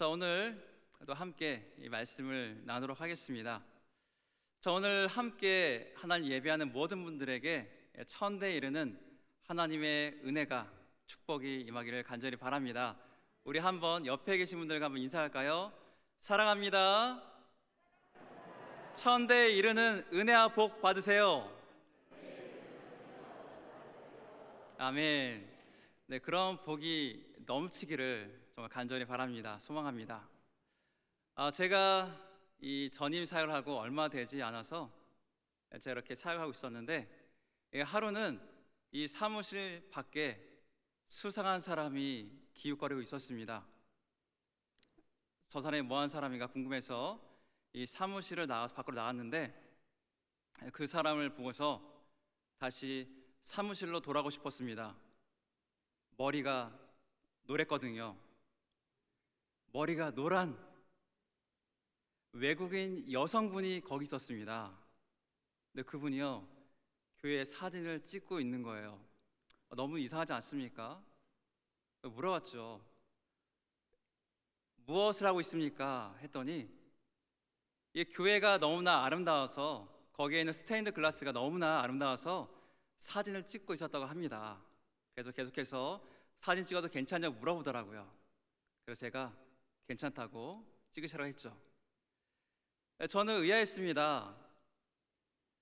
자, 오늘 또 함께 이 말씀을 나누도록 하겠습니다. 자, 오늘 함께 하나님 예배하는 모든 분들에게 천대에 이르는 하나님의 은혜가 축복이 임하기를 간절히 바랍니다. 우리 한번 옆에 계신 분들과 한번 인사할까요? 사랑합니다. 천대에 이르는 은혜와 복 받으세요. 아멘. 네, 그런 복이 넘치기를 정말 간절히 바랍니다. 소망합니다. 제가 이 전임 사역을 하고 얼마 되지 않아서 제가 이렇게 사역하고 있었는데, 하루는 이 사무실 밖에 수상한 사람이 기웃거리고 있었습니다. 저 사람이 뭐한 사람인가 궁금해서 이 사무실을 나가서 밖으로 나왔는데, 그 사람을 보고서 다시 사무실로 돌아가고 싶었습니다. 머리가 노랬거든요. 머리가 노란 외국인 여성분이 거기 있었습니다. 근데 그분이요, 교회 사진을 찍고 있는 거예요. 너무 이상하지 않습니까? 물어봤죠. 무엇을 하고 있습니까? 했더니 이 교회가 너무나 아름다워서, 거기에 있는 스테인드 글라스가 너무나 아름다워서 사진을 찍고 있었다고 합니다. 그래서 계속해서 사진 찍어도 괜찮냐고 물어보더라고요. 그래서 제가 괜찮다고 찍으시라고 했죠. 저는 의아했습니다.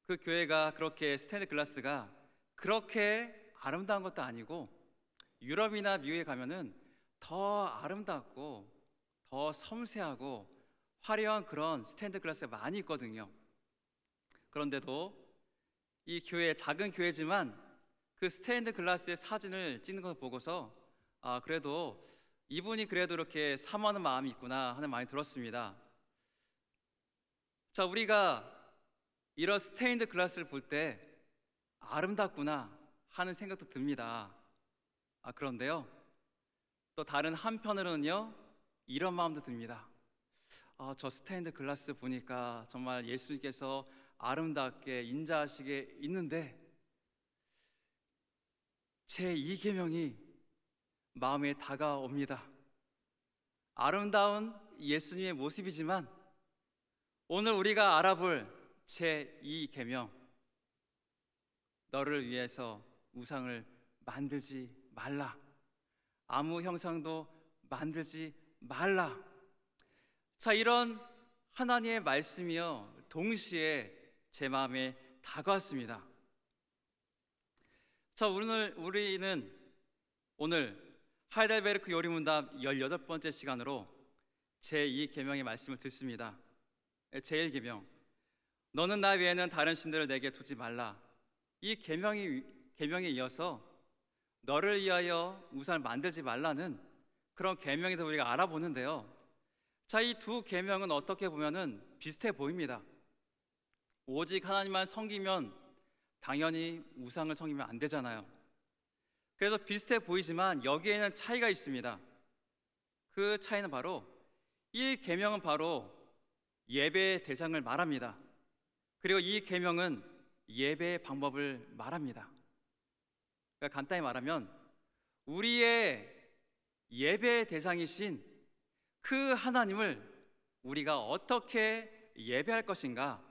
그 교회가 그렇게 스테인드 글라스가 그렇게 아름다운 것도 아니고, 유럽이나 미국에 가면은 더 아름답고 더 섬세하고 화려한 그런 스테인드 글라스가 많이 있거든요. 그런데도 이 교회, 작은 교회지만 그 스테인드 글라스의 사진을 찍는 것을 보고서 그래도 이분이 그래도 이렇게 사모하는 마음이 있구나 하는 마음이 들었습니다. 자, 우리가 이런 스테인드 글라스를 볼 때 아름답구나 하는 생각도 듭니다. 그런데요, 또 다른 한편으로는요, 이런 마음도 듭니다. 저 스테인드 글라스 보니까 정말 예수님께서 아름답게 인자하시게 있는데 제 2계명이 마음에 다가옵니다. 아름다운 예수님의 모습이지만 오늘 우리가 알아볼 제 2계명, 너를 위해서 우상을 만들지 말라, 아무 형상도 만들지 말라. 자, 이런 하나님의 말씀이요, 동시에 제 마음에 다가왔습니다. 자, 우리는 오늘 하이델베르크 요리문답 18번째 시간으로 제2계명의 말씀을 듣습니다. 제1계명, 너는 나 외에는 다른 신들을 내게 두지 말라. 이 계명에 이어서 너를 위하여 우상을 만들지 말라는 그런 계명에 대해서 우리가 알아보는데요. 자, 이 두 계명은 어떻게 보면은 비슷해 보입니다. 오직 하나님만 섬기면 당연히 우상을 섬기면 안 되잖아요. 그래서 비슷해 보이지만 여기에는 차이가 있습니다. 그 차이는 바로, 1계명은 바로 예배의 대상을 말합니다. 그리고 이 계명은 예배의 방법을 말합니다. 그러니까 간단히 말하면 우리의 예배의 대상이신 그 하나님을 우리가 어떻게 예배할 것인가,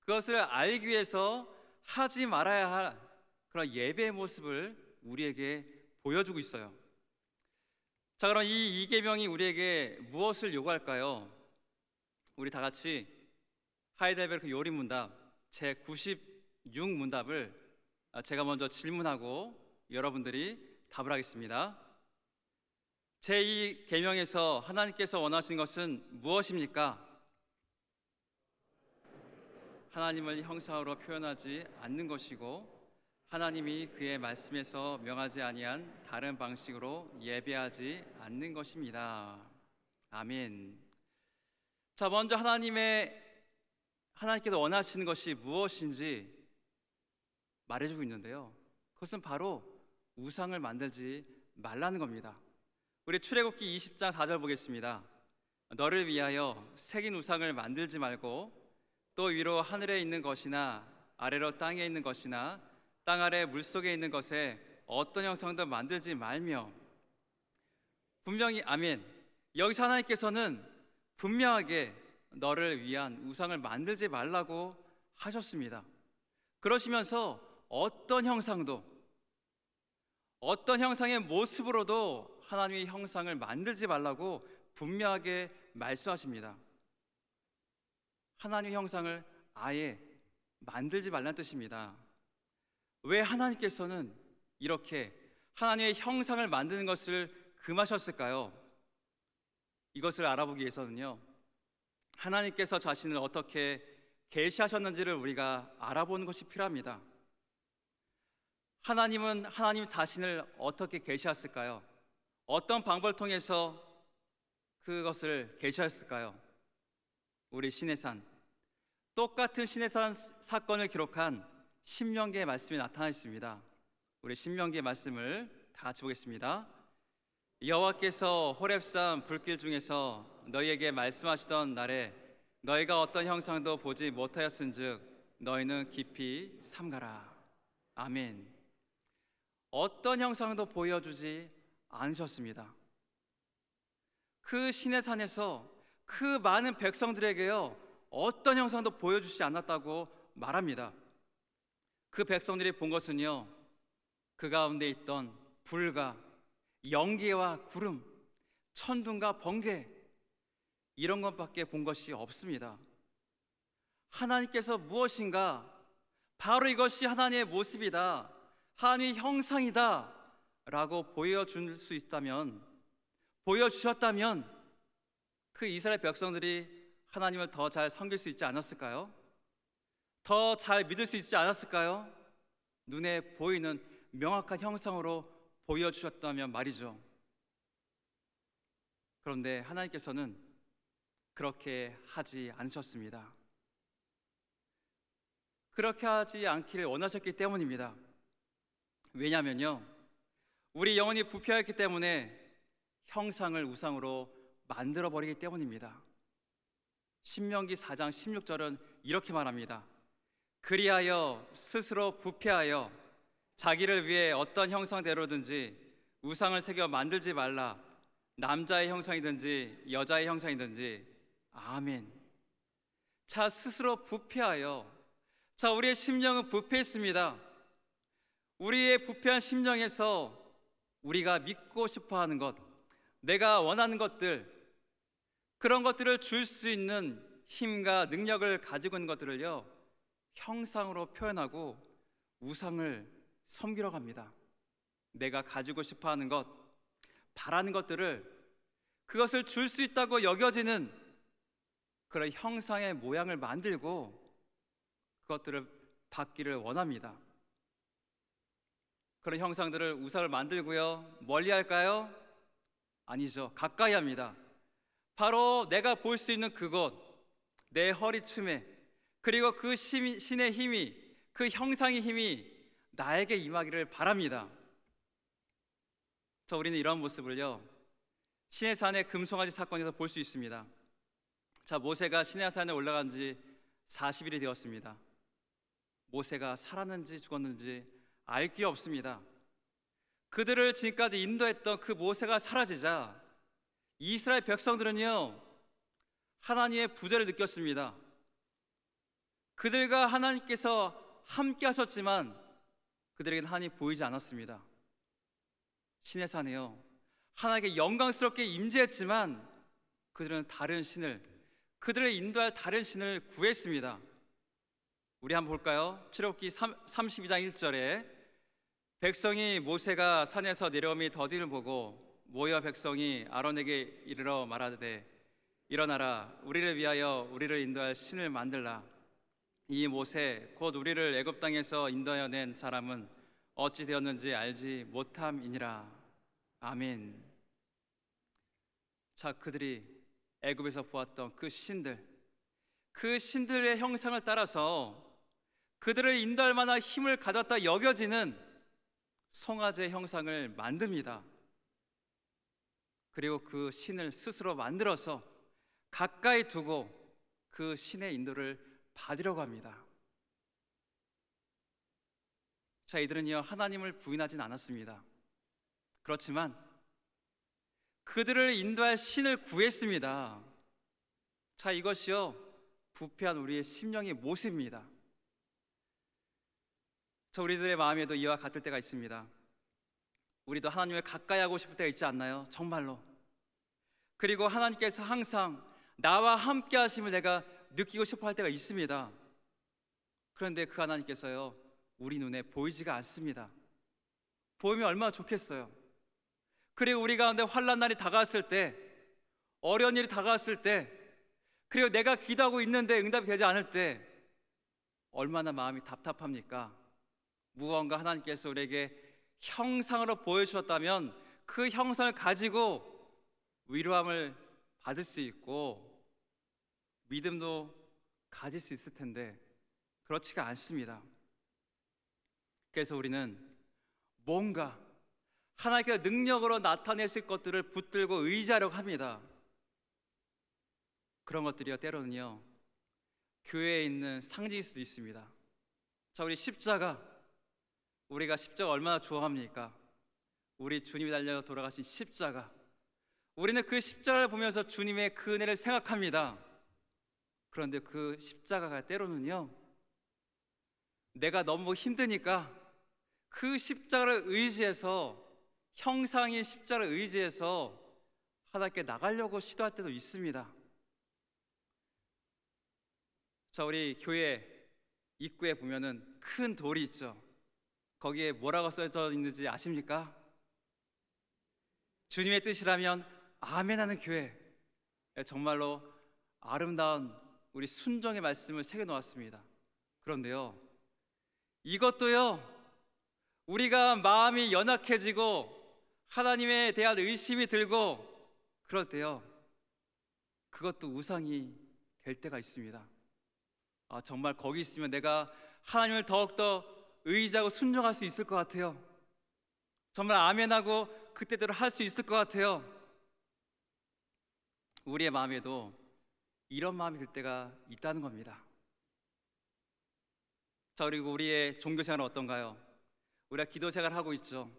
그것을 알기 위해서 하지 말아야 할 그런 예배의 모습을 우리에게 보여주고 있어요. 자, 그럼 이 2계명이 우리에게 무엇을 요구할까요? 우리 다 같이 하이델베르크 요리문답 제96문답을 제가 먼저 질문하고 여러분들이 답을 하겠습니다. 제2계명에서 하나님께서 원하시는 것은 무엇입니까? 하나님을 형상으로 표현하지 않는 것이고, 하나님이 그의 말씀에서 명하지 아니한 다른 방식으로 예배하지 않는 것입니다. 아멘. 자, 먼저 하나님께서 원하시는 것이 무엇인지 말해주고 있는데요, 그것은 바로 우상을 만들지 말라는 겁니다. 우리 출애굽기 20장 4절 보겠습니다. 너를 위하여 새긴 우상을 만들지 말고, 또 위로 하늘에 있는 것이나 아래로 땅에 있는 것이나 땅 아래 물속에 있는 것에 어떤 형상도 만들지 말며. 분명히 아멘, 여기서 하나님께서는 분명하게 너를 위한 우상을 만들지 말라고 하셨습니다. 그러시면서 어떤 형상도, 어떤 형상의 모습으로도 하나님의 형상을 만들지 말라고 분명하게 말씀하십니다. 하나님의 형상을 아예 만들지 말라는 뜻입니다. 왜 하나님께서는 이렇게 하나님의 형상을 만드는 것을 금하셨을까요? 이것을 알아보기 위해서는요, 하나님께서 자신을 어떻게 계시하셨는지를 우리가 알아보는 것이 필요합니다. 하나님은 하나님 자신을 어떻게 계시했을까요? 어떤 방법을 통해서 그것을 계시했을까요? 우리 시내산, 똑같은 시내산 사건을 기록한 신명기의 말씀이 나타나 있습니다. 우리 신명기의 말씀을 다 같이 보겠습니다. 여호와께서 호렙산 불길 중에서 너희에게 말씀하시던 날에 너희가 어떤 형상도 보지 못하였은즉 너희는 깊이 삼가라. 아멘. 어떤 형상도 보여주지 않으셨습니다. 그 시내산에서 그 많은 백성들에게요, 어떤 형상도 보여주지 않았다고 말합니다. 그 백성들이 본 것은요, 그 가운데 있던 불과 연기와 구름, 천둥과 번개, 이런 것밖에 본 것이 없습니다. 하나님께서 무엇인가, 바로 이것이 하나님의 모습이다, 하나님의 형상이다 라고 보여줄 수 있다면, 보여주셨다면 그 이스라엘 백성들이 하나님을 더 잘 섬길 수 있지 않았을까요? 더 잘 믿을 수 있지 않았을까요? 눈에 보이는 명확한 형상으로 보여주셨다면 말이죠. 그런데 하나님께서는 그렇게 하지 않으셨습니다. 그렇게 하지 않기를 원하셨기 때문입니다. 왜냐하면요, 우리 영혼이 부패했기 때문에 형상을 우상으로 만들어버리기 때문입니다. 신명기 4장 16절은 이렇게 말합니다. 그리하여 스스로 부패하여 자기를 위해 어떤 형상대로든지 우상을 새겨 만들지 말라. 남자의 형상이든지 여자의 형상이든지. 아멘. 자, 스스로 부패하여, 자, 우리의 심령은 부패했습니다. 우리의 부패한 심령에서 우리가 믿고 싶어하는 것, 내가 원하는 것들, 그런 것들을 줄 수 있는 힘과 능력을 가지고 있는 것들을요, 형상으로 표현하고 우상을 섬기러 갑니다. 내가 가지고 싶어하는 것, 바라는 것들을, 그것을 줄 수 있다고 여겨지는 그런 형상의 모양을 만들고 그것들을 받기를 원합니다. 그런 형상들을 우상을 만들고요, 멀리 할까요? 아니죠. 가까이 합니다. 바로 내가 볼 수 있는 그곳, 내 허리춤에, 그리고 그 신의 힘이, 그 형상의 힘이 나에게 임하기를 바랍니다. 우리는 이런 모습을요, 시내산의 금송아지 사건에서 볼 수 있습니다. 자, 모세가 시내산에 올라간 지 40일이 되었습니다. 모세가 살았는지 죽었는지 알 길 없습니다. 그들을 지금까지 인도했던 그 모세가 사라지자 이스라엘 백성들은요, 하나님의 부재를 느꼈습니다. 그들과 하나님께서 함께 하셨지만 그들에게는 하나님이 보이지 않았습니다. 시내산에요, 하나님께 영광스럽게 임재했지만 그들은 다른 신을, 그들을 인도할 다른 신을 구했습니다. 우리 한번 볼까요? 출애굽기 32장 1절에 백성이 모세가 산에서 내려옴이 더디를 보고 모여 백성이 아론에게 이르러 말하되 일어나라, 우리를 위하여 우리를 인도할 신을 만들라. 이 모세 곧 우리를 애굽 땅에서 인도하여 낸 사람은 어찌 되었는지 알지 못함이니라. 아멘. 자, 그들이 애굽에서 보았던 그 신들, 그 신들의 형상을 따라서 그들을 인도할 만한 힘을 가졌다 여겨지는 송아지의 형상을 만듭니다. 그리고 그 신을 스스로 만들어서 가까이 두고 그 신의 인도를 받으려고 합니다. 자, 이들은요, 하나님을 부인하진 않았습니다. 그렇지만 그들을 인도할 신을 구했습니다. 자, 이것이요 부패한 우리의 심령의 모습입니다. 저 우리들의 마음에도 이와 같을 때가 있습니다. 우리도 하나님을 가까이 하고 싶을 때가 있지 않나요? 정말로. 그리고 하나님께서 항상 나와 함께 하심을 내가 느끼고 싶어 할 때가 있습니다. 그런데 그 하나님께서요 우리 눈에 보이지가 않습니다. 보이면 얼마나 좋겠어요. 그리고 우리 가운데 환난 날이 다가왔을 때, 어려운 일이 다가왔을 때, 그리고 내가 기도하고 있는데 응답이 되지 않을 때 얼마나 마음이 답답합니까? 무언가 하나님께서 우리에게 형상으로 보여주셨다면 그 형상을 가지고 위로함을 받을 수 있고 믿음도 가질 수 있을 텐데 그렇지가 않습니다. 그래서 우리는 뭔가 하나님께서 능력으로 나타내실 것들을 붙들고 의지하려고 합니다. 그런 것들이요 때로는요 교회에 있는 상징일 수도 있습니다. 자, 우리 십자가, 우리가 십자가 얼마나 좋아합니까? 우리 주님이 달려 돌아가신 십자가, 우리는 그 십자가를 보면서 주님의 그 은혜를 생각합니다. 그런데 그 십자가가 때로는요 내가 너무 힘드니까 그 십자가를 의지해서, 형상인 십자가를 의지해서 하나님께 나가려고 시도할 때도 있습니다. 자, 우리 교회 입구에 보면은 큰 돌이 있죠. 거기에 뭐라고 써져 있는지 아십니까? 주님의 뜻이라면 아멘 하는 교회. 정말로 아름다운 우리 순종의 말씀을 새겨 놓았습니다. 그런데요 이것도요 우리가 마음이 연약해지고 하나님에 대한 의심이 들고 그럴 때요 그것도 우상이 될 때가 있습니다. 아, 정말 거기 있으면 내가 하나님을 더욱더 의지하고 순종할 수 있을 것 같아요. 정말 아멘하고 그때대로 할 수 있을 것 같아요. 우리의 마음에도 이런 마음이 들 때가 있다는 겁니다. 자, 그리고 우리의 종교 생활은 어떤가요? 우리가 기도 생활을 하고 있죠.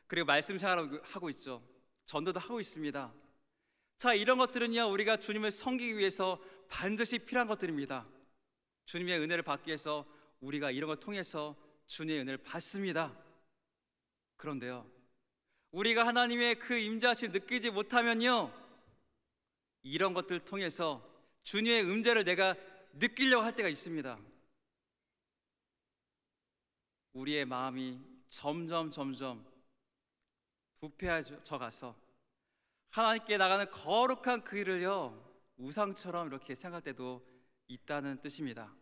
그리고 말씀 생활을 하고 있죠. 전도도 하고 있습니다. 자, 이런 것들은요 우리가 주님을 섬기기 위해서 반드시 필요한 것들입니다. 주님의 은혜를 받기 위해서 우리가 이런 걸 통해서 주님의 은혜를 받습니다. 그런데요 우리가 하나님의 그 임재하심을 느끼지 못하면요 이런 것들을 통해서 주님의 음재를 내가 느끼려고 할 때가 있습니다. 우리의 마음이 점점 부패해져 가서 하나님께 나가는 거룩한 그 일을요 우상처럼 이렇게 생각할 때도 있다는 뜻입니다.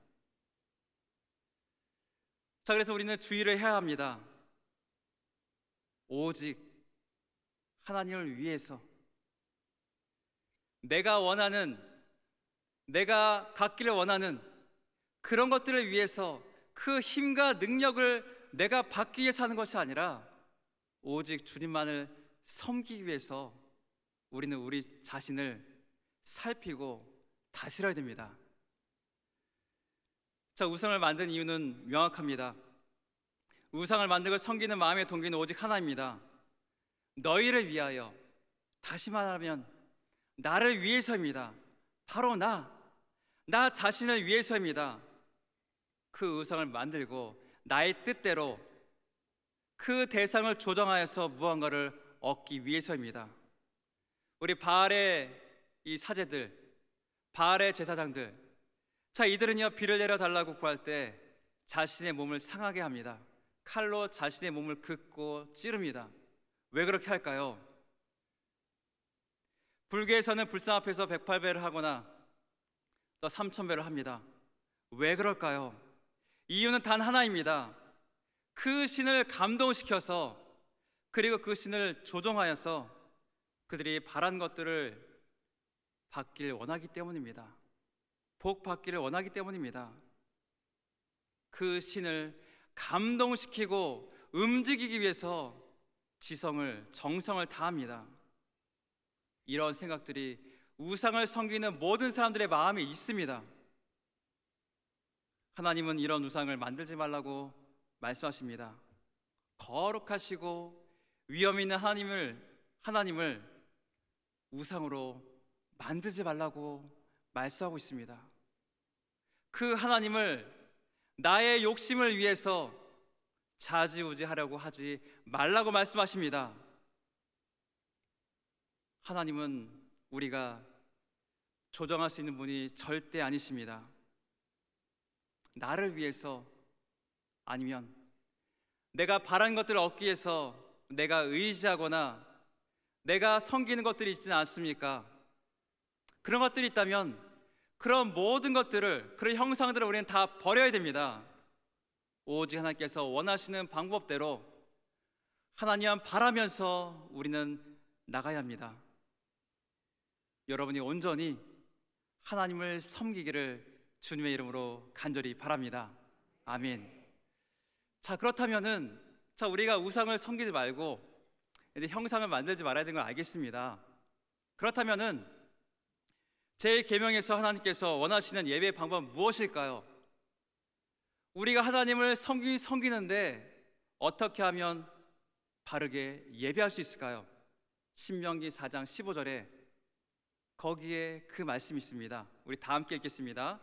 자, 그래서 우리는 주의를 해야 합니다. 오직 하나님을 위해서 내가 원하는, 내가 갖기를 원하는 그런 것들을 위해서 그 힘과 능력을 내가 받기 위해서 하는 것이 아니라 오직 주님만을 섬기기 위해서 우리는 우리 자신을 살피고 다스려야 됩니다. 자, 우상을 만든 이유는 명확합니다. 우상을 만들고 섬기는 마음의 동기는 오직 하나입니다. 너희를 위하여, 다시 말하면 나를 위해서입니다. 바로 나 자신을 위해서입니다. 그 우상을 만들고 나의 뜻대로 그 대상을 조정하여서 무언가를 얻기 위해서입니다. 우리 바알의 이 사제들, 바알의 제사장들, 자, 이들은요 비를 내려달라고 구할 때 자신의 몸을 상하게 합니다. 칼로 자신의 몸을 긋고 찌릅니다. 왜 그렇게 할까요? 불교에서는 불상 앞에서 108배를 하거나 또 3000배를 합니다. 왜 그럴까요? 이유는 단 하나입니다. 그 신을 감동시켜서, 그리고 그 신을 조종하여서 그들이 바란 것들을 받길 원하기 때문입니다. 복 받기를 원하기 때문입니다. 그 신을 감동시키고 움직이기 위해서 지성을, 정성을 다합니다. 이런 생각들이 우상을 섬기는 모든 사람들의 마음에 있습니다. 하나님은 이런 우상을 만들지 말라고 말씀하십니다. 거룩하시고 위엄 있는 하나님을 우상으로 만들지 말라고 말씀하고 있습니다. 그 하나님을 나의 욕심을 위해서 좌지우지하려고 하지 말라고 말씀하십니다. 하나님은 우리가 조정할 수 있는 분이 절대 아니십니다. 나를 위해서, 아니면 내가 바란 것들을 얻기 위해서 내가 의지하거나 내가 섬기는 것들이 있지는 않습니까? 그런 것들이 있다면 그런 모든 것들을, 그런 형상들을 우리는 다 버려야 됩니다. 오직 하나님께서 원하시는 방법대로 하나님만 바라면서 우리는 나가야 합니다. 여러분이 온전히 하나님을 섬기기를 주님의 이름으로 간절히 바랍니다. 아멘. 자, 그렇다면은 우리가 우상을 섬기지 말고 이제 형상을 만들지 말아야 되는 걸 알겠습니다. 그렇다면은 제 계명에서 하나님께서 원하시는 예배의 방법은 무엇일까요? 우리가 하나님을 섬기는데 어떻게 하면 바르게 예배할 수 있을까요? 신명기 4장 15절에 거기에 그 말씀이 있습니다. 우리 다 함께 읽겠습니다.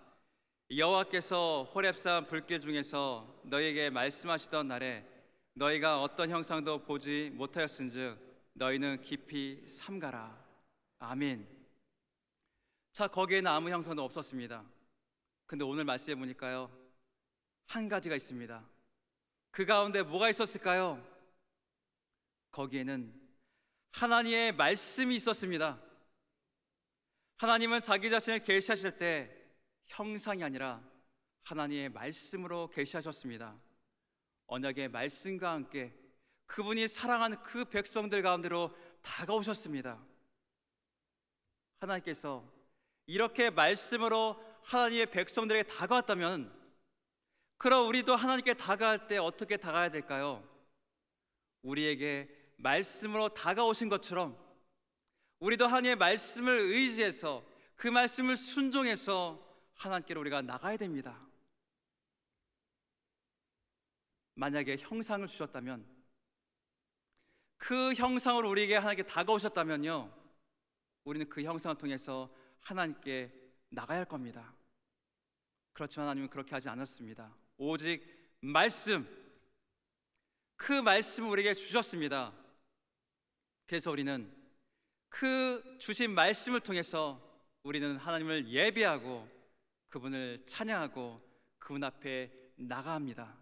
여호와께서 호렙산 불길 중에서 너희에게 말씀하시던 날에 너희가 어떤 형상도 보지 못하였은즉 너희는 깊이 삼가라. 아멘. 자, 거기에는 아무 형상도 없었습니다. 근데 오늘 말씀해 보니까요, 한 가지가 있습니다. 그 가운데 뭐가 있었을까요? 거기에는 하나님의 말씀이 있었습니다. 하나님은 자기 자신을 계시하실 때 형상이 아니라 하나님의 말씀으로 계시하셨습니다. 언약의 말씀과 함께 그분이 사랑하는 그 백성들 가운데로 다가오셨습니다. 하나님께서 이렇게 말씀으로 하나님의 백성들에게 다가왔다면, 그럼 우리도 하나님께 다가갈 때 어떻게 다가가야 될까요? 우리에게 말씀으로 다가오신 것처럼 우리도 하나님의 말씀을 의지해서 그 말씀을 순종해서 하나님께로 우리가 나가야 됩니다. 만약에 형상을 주셨다면, 그 형상으로 우리에게 하나님께 다가오셨다면요, 우리는 그 형상을 통해서 하나님께 나가야 할 겁니다. 그렇지만 하나님은 그렇게 하지 않았습니다. 오직 말씀, 그 말씀을 우리에게 주셨습니다. 그래서 우리는 그 주신 말씀을 통해서 우리는 하나님을 예배하고 그분을 찬양하고 그분 앞에 나가합니다.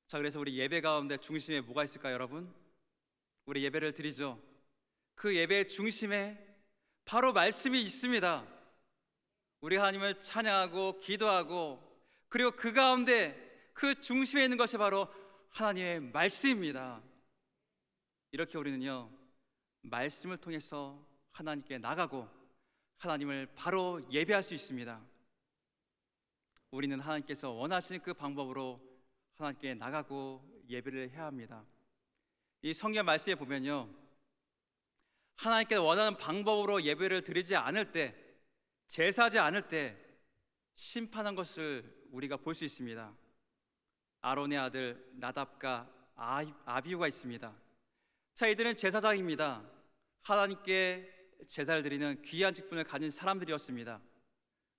자, 그래서 우리 예배 가운데 중심에 뭐가 있을까요, 여러분? 우리 예배를 드리죠. 그 예배의 중심에 바로 말씀이 있습니다. 우리 하나님을 찬양하고 기도하고, 그리고 그 가운데 그 중심에 있는 것이 바로 하나님의 말씀입니다. 이렇게 우리는요, 말씀을 통해서 하나님께 나가고 하나님을 바로 예배할 수 있습니다. 우리는 하나님께서 원하시는 그 방법으로 하나님께 나가고 예배를 해야 합니다. 이 성경 말씀에 보면요, 하나님께 원하는 방법으로 예배를 드리지 않을 때, 제사하지 않을 때 심판한 것을 우리가 볼 수 있습니다. 아론의 아들 나답과 아비후가 있습니다. 자, 이들은 제사장입니다. 하나님께 제사를 드리는 귀한 직분을 가진 사람들이었습니다.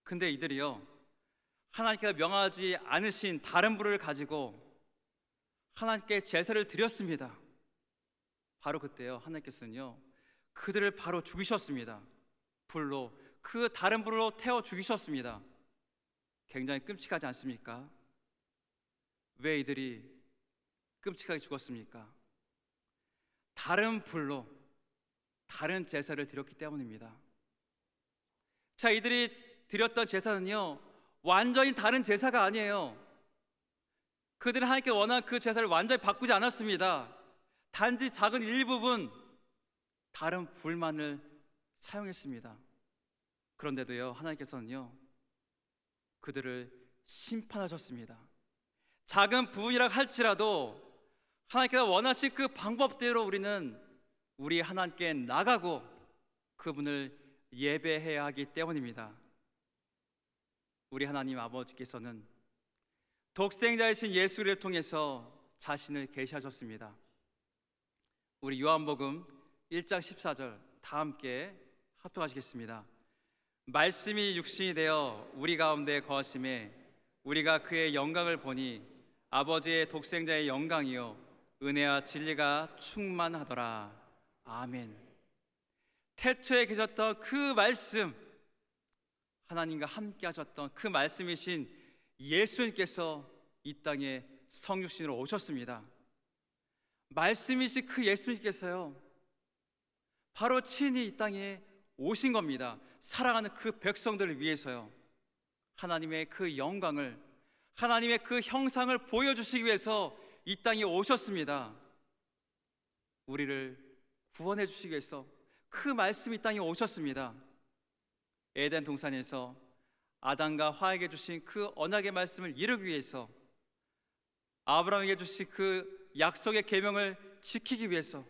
근데 이들이요, 하나님께서 명하지 않으신 다른 불을 가지고 하나님께 제사를 드렸습니다. 바로 그때요, 하나님께서는요, 그들을 바로 죽이셨습니다. 불로, 그 다른 불로 태워 죽이셨습니다. 굉장히 끔찍하지 않습니까? 왜 이들이 끔찍하게 죽었습니까? 다른 불로 다른 제사를 드렸기 때문입니다. 자, 이들이 드렸던 제사는요, 완전히 다른 제사가 아니에요. 그들은 하나님께 원하는 그 제사를 완전히 바꾸지 않았습니다. 단지 작은 일부분 다른 불만을 사용했습니다. 그런데도요, 하나님께서는요, 그들을 심판하셨습니다. 작은 부분이라 할지라도 하나님께서 원하신 그 방법대로 우리는 우리 하나님께 나가고 그분을 예배해야 하기 때문입니다. 우리 하나님 아버지께서는 독생자이신 예수를 통해서 자신을 계시하셨습니다. 우리 요한복음 1장 14절 다 함께 합독하시겠습니다. 말씀이 육신이 되어 우리 가운데 거하심에 우리가 그의 영광을 보니 아버지의 독생자의 영광이요 은혜와 진리가 충만하더라. 아멘. 태초에 계셨던 그 말씀, 하나님과 함께 하셨던 그 말씀이신 예수님께서 이 땅에 성육신으로 오셨습니다. 말씀이신 그 예수님께서요 바로 친히 이 땅에 오신 겁니다. 사랑하는 그 백성들을 위해서요. 하나님의 그 영광을, 하나님의 그 형상을 보여주시기 위해서 이 땅에 오셨습니다. 우리를 구원해 주시기 위해서 그 말씀이 이 땅에 오셨습니다. 에덴 동산에서 아담과 하와에게 주신 그 언약의 말씀을 이루기 위해서, 아브라함에게 주신 그 약속의 계명을 지키기 위해서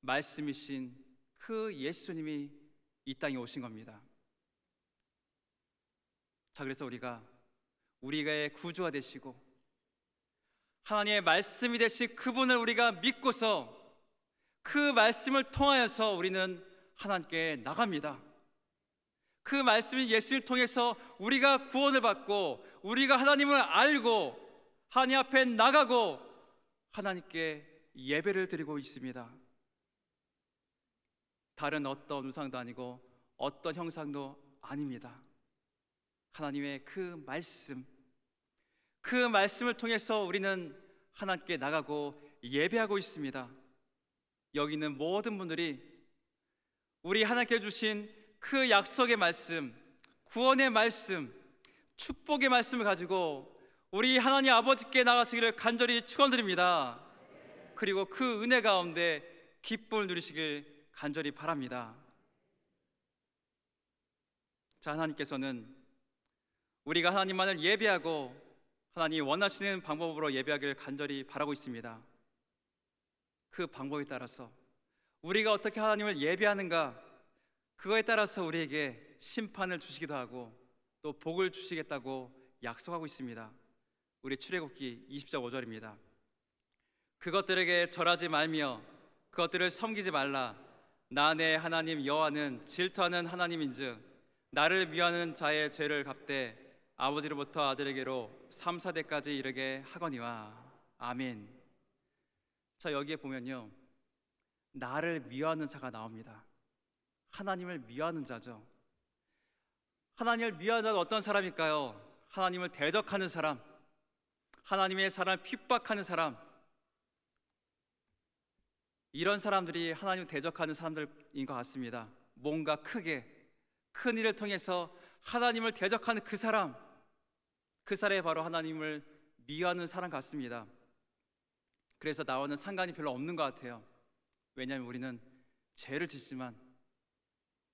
말씀이신 그 예수님이 이 땅에 오신 겁니다. 자, 그래서 우리의 구주가 되시고 하나님의 말씀이 되신 그분을 우리가 믿고서 그 말씀을 통하여서 우리는 하나님께 나갑니다. 그 말씀인 예수를 통해서 우리가 구원을 받고 우리가 하나님을 알고 하나님 앞에 나가고 하나님께 예배를 드리고 있습니다. 다른 어떤 우상도 아니고 어떤 형상도 아닙니다. 하나님의 그 말씀을 통해서 우리는 하나님께 나가고 예배하고 있습니다. 여기 있는 모든 분들이 우리 하나님께 주신 그 약속의 말씀, 구원의 말씀, 축복의 말씀을 가지고 우리 하나님 아버지께 나가시기를 간절히 축원드립니다. 그리고 그 은혜 가운데 기쁨을 누리시길 간절히 바랍니다. 자, 하나님께서는 우리가 하나님만을 예배하고 하나님이 원하시는 방법으로 예배하기를 간절히 바라고 있습니다. 그 방법에 따라서 우리가 어떻게 하나님을 예배하는가, 그거에 따라서 우리에게 심판을 주시기도 하고 또 복을 주시겠다고 약속하고 있습니다. 우리 출애굽기 20장 5절입니다. 그것들에게 절하지 말며 그것들을 섬기지 말라. 나 내 하나님 여호와는 질투하는 하나님인즉 나를 미워하는 자의 죄를 갚되 아버지로부터 아들에게로 3, 4대까지 이르게 하거니와. 아멘. 자, 여기에 보면요 나를 미워하는 자가 나옵니다. 하나님을 미워하는 자죠. 하나님을 미워하는 자는 어떤 사람일까요? 하나님을 대적하는 사람, 하나님의 사람을 핍박하는 사람, 이런 사람들이 하나님을 대적하는 사람들인 것 같습니다. 뭔가 크게 큰 일을 통해서 하나님을 대적하는 그 사람이 바로 하나님을 미워하는 사람 같습니다. 그래서 나와는 상관이 별로 없는 것 같아요. 왜냐하면 우리는 죄를 짓지만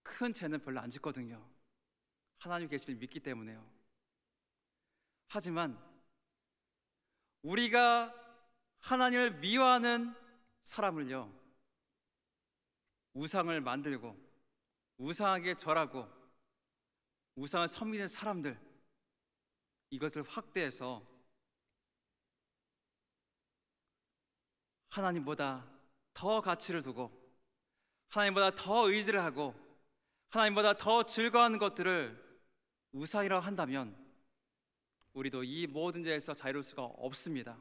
큰 죄는 별로 안 짓거든요. 하나님 계시를 믿기 때문에요. 하지만 우리가 하나님을 미워하는 사람을요 우상을 만들고 우상에게 절하고 우상을 섬기는 사람들, 이것을 확대해서 하나님보다 더 가치를 두고 하나님보다 더 의지를 하고 하나님보다 더 즐거워하는 것들을 우상이라고 한다면 우리도 이 모든 죄에서 자유로울 수가 없습니다.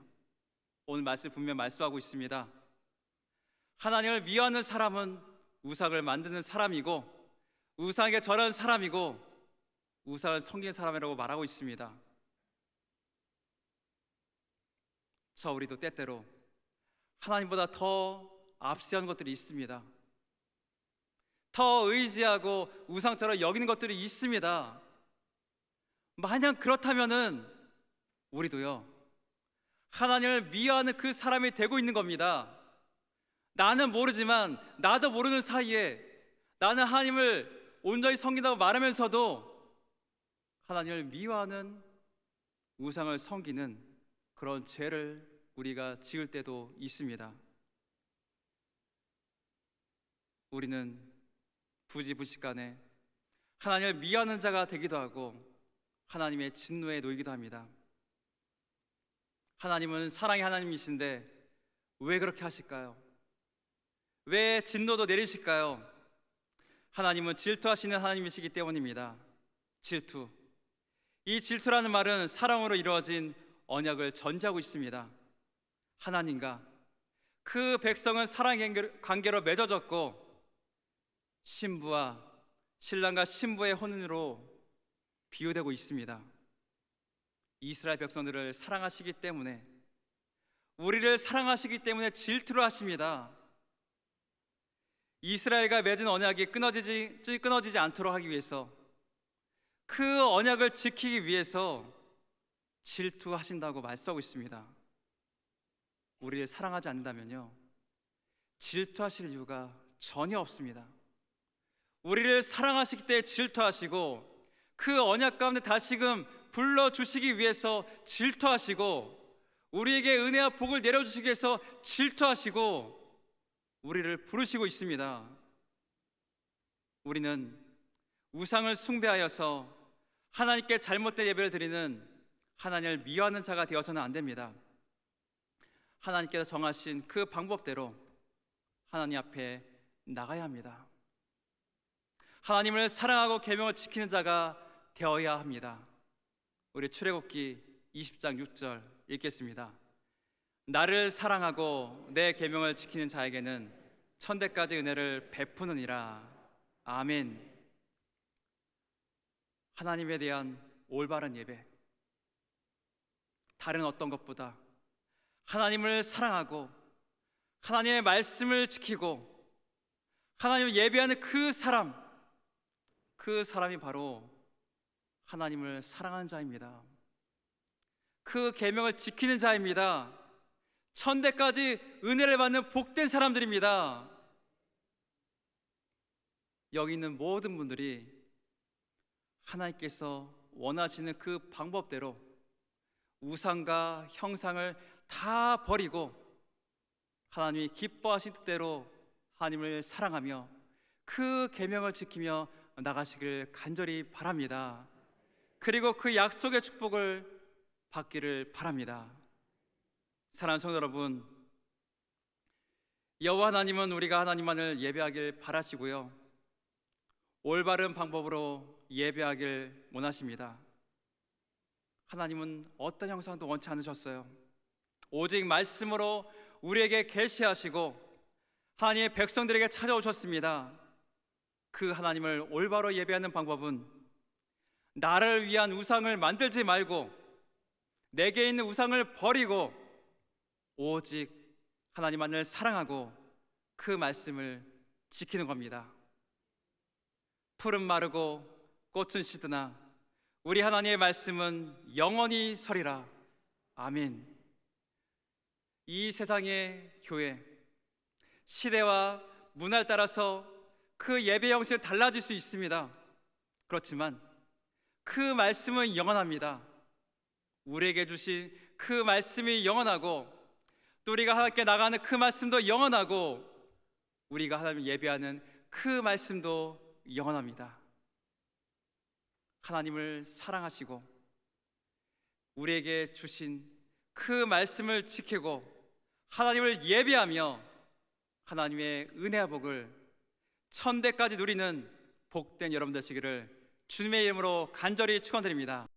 오늘 말씀 분명 말씀하고 있습니다. 하나님을 미워하는 사람은 우상을 만드는 사람이고 우상에게 절하는 사람이고 우상을 섬기는 사람이라고 말하고 있습니다. 저 우리도 때때로 하나님보다 더 앞세우는 것들이 있습니다. 더 의지하고 우상처럼 여기는 것들이 있습니다. 만약 그렇다면은 우리도요 하나님을 미워하는 그 사람이 되고 있는 겁니다. 나는 모르지만 나도 모르는 사이에 나는 하나님을 온전히 섬긴다고 말하면서도 하나님을 미워하는 우상을 섬기는 그런 죄를 우리가 지을 때도 있습니다. 우리는 부지부식간에 하나님을 미워하는 자가 되기도 하고 하나님의 진노에 놓이기도 합니다. 하나님은 사랑의 하나님이신데 왜 그렇게 하실까요? 왜 진노도 내리실까요? 하나님은 질투하시는 하나님이시기 때문입니다. 질투. 이 질투라는 말은 사랑으로 이루어진 언약을 전제하고 있습니다. 하나님과 그 백성은 사랑 관계로 맺어졌고, 신부와 신랑과 신부의 혼인으로 비유되고 있습니다. 이스라엘 백성들을 사랑하시기 때문에, 우리를 사랑하시기 때문에 질투를 하십니다. 이스라엘과 맺은 언약이 끊어지지 않도록 하기 위해서, 그 언약을 지키기 위해서 질투하신다고 말씀하고 있습니다. 우리를 사랑하지 않는다면요, 질투하실 이유가 전혀 없습니다. 우리를 사랑하시기 때문에 질투하시고, 그 언약 가운데 다시금 불러주시기 위해서 질투하시고, 우리에게 은혜와 복을 내려주시기 위해서 질투하시고 우리를 부르시고 있습니다. 우리는 우상을 숭배하여서 하나님께 잘못된 예배를 드리는 하나님을 미워하는 자가 되어서는 안 됩니다. 하나님께서 정하신 그 방법대로 하나님 앞에 나가야 합니다. 하나님을 사랑하고 계명을 지키는 자가 되어야 합니다. 우리 출애굽기 20장 6절 읽겠습니다. 나를 사랑하고 내 계명을 지키는 자에게는 천대까지 은혜를 베푸느니라. 아멘. 하나님에 대한 올바른 예배, 다른 어떤 것보다 하나님을 사랑하고 하나님의 말씀을 지키고 하나님을 예배하는 그 사람이 바로 하나님을 사랑하는 자입니다. 그 계명을 지키는 자입니다. 천대까지 은혜를 받는 복된 사람들입니다. 여기 있는 모든 분들이 하나님께서 원하시는 그 방법대로 우상과 형상을 다 버리고 하나님이 기뻐하신 뜻대로 하나님을 사랑하며 그 계명을 지키며 나가시길 간절히 바랍니다. 그리고 그 약속의 축복을 받기를 바랍니다. 사랑하는 성도 여러분, 여호와 하나님은 우리가 하나님만을 예배하길 바라시고요, 올바른 방법으로 예배하길 원하십니다. 하나님은 어떤 형상도 원치 않으셨어요. 오직 말씀으로 우리에게 계시하시고 하나님의 백성들에게 찾아오셨습니다. 그 하나님을 올바로 예배하는 방법은 나를 위한 우상을 만들지 말고 내게 있는 우상을 버리고 오직 하나님만을 사랑하고 그 말씀을 지키는 겁니다. 풀은 마르고 꽃은 시드나 우리 하나님의 말씀은 영원히 서리라. 아멘. 이 세상의 교회, 시대와 문화에 따라서 그 예배 형식은 달라질 수 있습니다. 그렇지만 그 말씀은 영원합니다. 우리에게 주신 그 말씀이 영원하고, 또 우리가 하나님께 나가는 그 말씀도 영원하고, 우리가 하나님을 예배하는 그 말씀도 영원합니다. 하나님을 사랑하시고 우리에게 주신 그 말씀을 지키고 하나님을 예배하며 하나님의 은혜와 복을 천대까지 누리는 복된 여러분 되시기를 주님의 이름으로 간절히 축원드립니다.